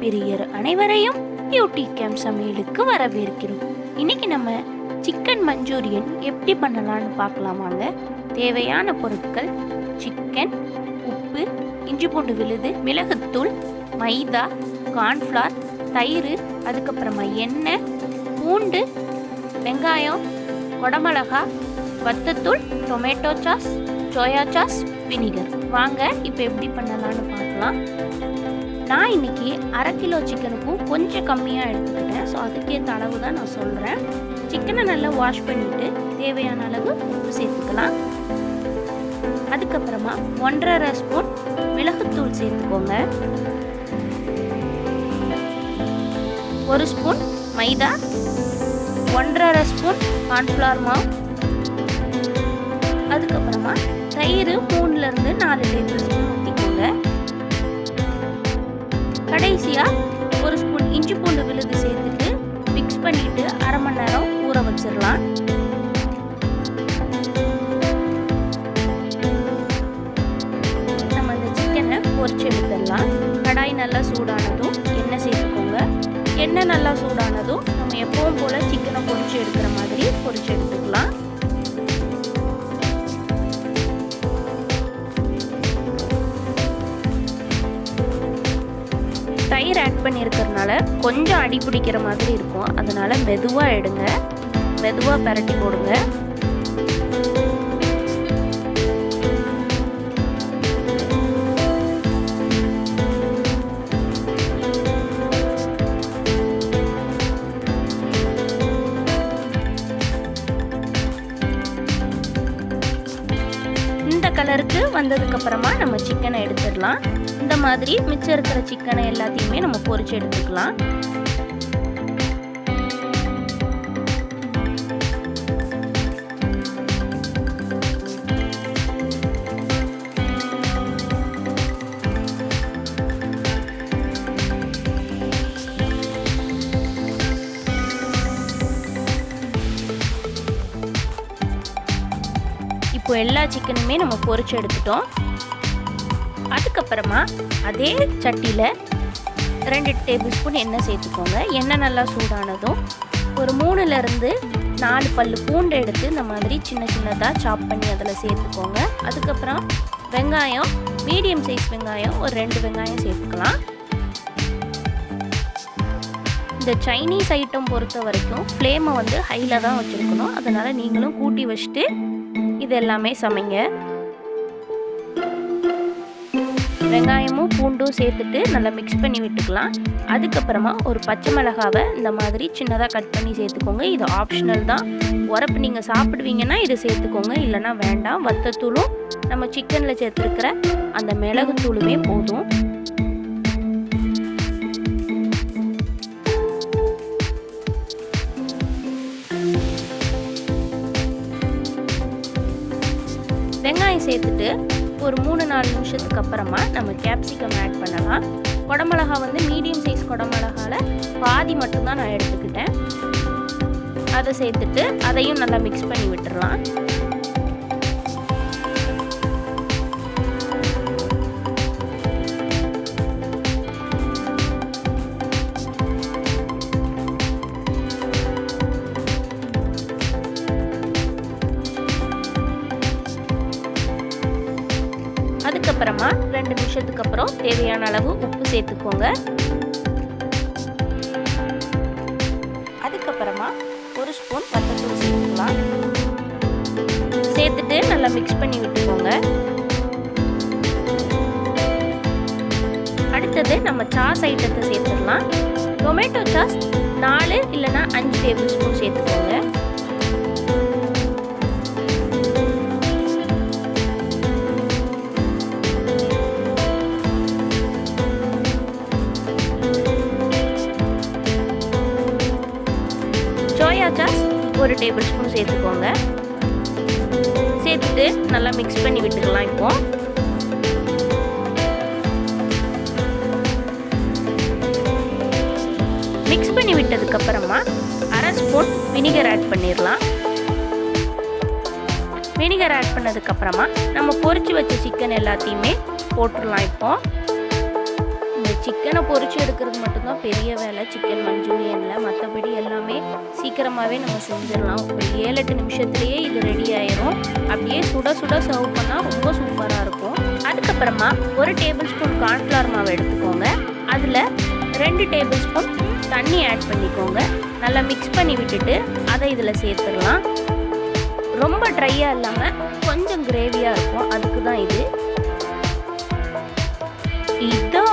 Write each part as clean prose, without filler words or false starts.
பிரியர் அனைவரையும் beauty camp சமையலுக்கு வரவேற்கிறோம். இன்னைக்கு நம்ம சிக்கன் மஞ்சூரியன் எப்படி பண்ணலாம்னு பார்க்கலாம் வாங்க. தேவையான பொருட்கள்: சிக்கன், உப்பு, இஞ்சி பூண்டு விழுது, மிளகுத்தூள், மைதா, கார்ன்ஃப்ளவர், தயிர், அதுக்கப்புறமா எண்ணெய், பூண்டு, வெங்காயம், கொடமிளகா, வத்தத்தூள், tomato sauce, soya sauce, vinegar. வாங்க இப்போ எப்படி பண்ணலான்னு பார்க்கலாம். நான் இன்னைக்கு 1/2 கிலோ சிக்கனுக்கும் கொஞ்சம் கம்மியாக எடுத்துக்கிட்டேன். ஸோ அதுக்கேற்ற அளவு தான் நான் சொல்கிறேன். சிக்கனை நல்லா வாஷ் பண்ணிவிட்டு தேவையான அளவு உப்பு சேர்த்துக்கலாம். அதுக்கப்புறமா 1½ ஸ்பூன் மிளகுத்தூள் சேர்த்துக்கோங்க. 1 ஸ்பூன் மைதா, 1½ ஸ்பூன் கார்ன்ஃப்ளவர் மாவு, அதுக்கப்புறமா தயிர் 3லேருந்து 4 டேபிள் ஸ்பூன் ஊற்றிக்கோங்க. கடைசியாக 1 ஸ்பூன் இஞ்சி பூண்டு விழுது சேர்த்துட்டு மிக்ஸ் பண்ணிவிட்டு 1/2 மணி நேரம் ஊற வச்சிடலாம். நம்ம இந்த சிக்கனை பொரிச்சு எடுத்துடலாம். கடாய் நல்லா சூடானதும் எண்ணெய் சேர்த்துக்கோங்க. எண்ணெய் நல்லா சூடானதும் நம்ம எப்பவும் போல் சிக்கனை பொரிச்சு எடுக்கிற மாதிரி பொரிச்சு எடுத்துக்கலாம். தயிர் ஆட் பண்ணியிருக்கிறதுனால கொஞ்சம் அடி பிடிக்கிற மாதிரி இருக்கும். அதனால மெதுவாக எடுங்க, மெதுவாக பரட்டி போடுங்க. இந்த கலருக்கு வந்ததுக்கப்புறமா நம்ம சிக்கனை எடுத்துடலாம். இந்த மாதிரி மிச்சம் இருக்கிற சிக்கனை எல்லாத்தையுமே நம்ம பொரிச்சு எடுத்துக்கலாம். இப்போ எல்லா சிக்கனுமே நம்ம பொரிச்சு எடுத்துட்டோம். அதுக்கப்புறமா அதே சட்டியில் 2 டேபிள் ஸ்பூன் எண்ணெய் சேர்த்துக்கோங்க. எண்ணெய் நல்லா சூடானதும் ஒரு 3லேருந்து 4 பல்லு பூண்டு எடுத்து இந்த மாதிரி சின்ன சின்னதாக சாப் பண்ணி அதில் சேர்த்துக்கோங்க. அதுக்கப்புறம் வெங்காயம், மீடியம் சைஸ் வெங்காயம் ஒரு 2 வெங்காயம் சேர்த்துக்கலாம். இந்த சைனீஸ் ஐட்டம் பொறுத்த வரைக்கும் ஃப்ளேமை வந்து ஹையில் தான் வச்சுருக்கணும். அதனால் நீங்களும் கூட்டி வச்சுட்டு இது எல்லாமே சமைங்க. வெங்காயமும் பூண்டும் சேர்த்துட்டு நல்லா மிக்ஸ் பண்ணி விட்டுக்கலாம். அதுக்கப்புறமா ஒரு பச்சை மிளகாவை இந்த மாதிரி சின்னதாக கட் பண்ணி சேர்த்துக்கோங்க. இது ஆப்ஷனல் தான். உரப்பு நீங்கள் சாப்பிடுவீங்கன்னா இது சேர்த்துக்கோங்க, இல்லைன்னா வேண்டாம். வத்தத்தூளும் நம்ம சிக்கனில் சேர்த்துருக்கிற அந்த மிளகுத்தூளுமே போதும். வெங்காயம் சேர்த்துட்டு ஒரு 3-4 நிமிஷத்துக்கு அப்புறமா நம்ம கேப்சிகம் ஆட் பண்ணலாம். குடமிளகா வந்து மீடியம் சைஸ் குடமிளகாவில் பாதி மட்டும்தான் நான் எடுத்துக்கிட்டேன். அதை சேர்த்துட்டு அதையும் நல்லா மிக்ஸ் பண்ணி விட்டுடலாம். அதுக்கப்புறமா 2 நிமிஷத்துக்கு அப்புறம் தேவையான அளவு உப்பு சேர்த்துக்கோங்க. அதுக்கப்புறமா 1 ஸ்பூன் வத்தத்தூள் சேர்த்துக்கலாம். சேர்த்துட்டு நல்லா மிக்ஸ் பண்ணி விட்டுக்கோங்க. அடுத்தது நம்ம சாஸ் ஐட்டத்தை சேர்த்துடலாம். டொமேட்டோ சாஸ் 4 இல்லைன்னா 5 டேபிள் ஸ்பூன் சேர்த்துக்கோங்க. சோயா சாஸ் 1 டேபிள் ஸ்பூன் சேர்த்துக்கோங்க. சேர்த்துட்டு நல்லா மிக்ஸ் பண்ணி விட்டுக்கலாம். இப்போ மிக்ஸ் பண்ணி விட்டதுக்கப்புறமா 1/2 ஸ்பூன் வினிகர் ஆட் பண்ணிடலாம். வினிகர் ஆட் பண்ணதுக்கப்புறமா நம்ம பொரிச்சு வச்ச சிக்கன் எல்லாத்தையுமே போட்டுடலாம். இப்போ இந்த சிக்கனை பொரிச்சு எடுக்கிறது மட்டும்தான் பெரிய வேலை சிக்கன் மஞ்சூரியனில். மற்றபடி எல்லாமே சீக்கிரமாகவே நம்ம செஞ்சிடலாம். ஒரு 7-8 நிமிஷத்துலேயே இது ரெடி ஆயிரும். அப்படியே சுட சுட சர்வ் பண்ணால் ரொம்ப சூப்பராக இருக்கும். அதுக்கப்புறமா 1 டேபிள் ஸ்பூன் கார்ன்ஃப்ளவர் மாவு எடுத்துக்கோங்க. அதில் 2 டேபிள் ஸ்பூன் தண்ணி ஆட் பண்ணிக்கோங்க. நல்லா மிக்ஸ் பண்ணி விட்டுட்டு அதை இதில் சேர்த்துடலாம். ரொம்ப ட்ரையாக இல்லாமல் கொஞ்சம் கிரேவியாக இருக்கும், அதுக்கு தான் இது. இதோ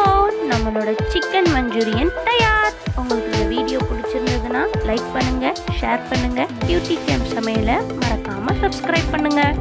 நம்மளோட சிக்கன் மஞ்சூரியன் தயார். உங்களுக்கு இந்த வீடியோ பிடிச்சிருந்ததுன்னா லைக் பண்ணுங்கள், ஷேர் பண்ணுங்கள். பியூட்டி கேம் சமையலை மறக்காமல் சப்ஸ்கிரைப் பண்ணுங்கள்.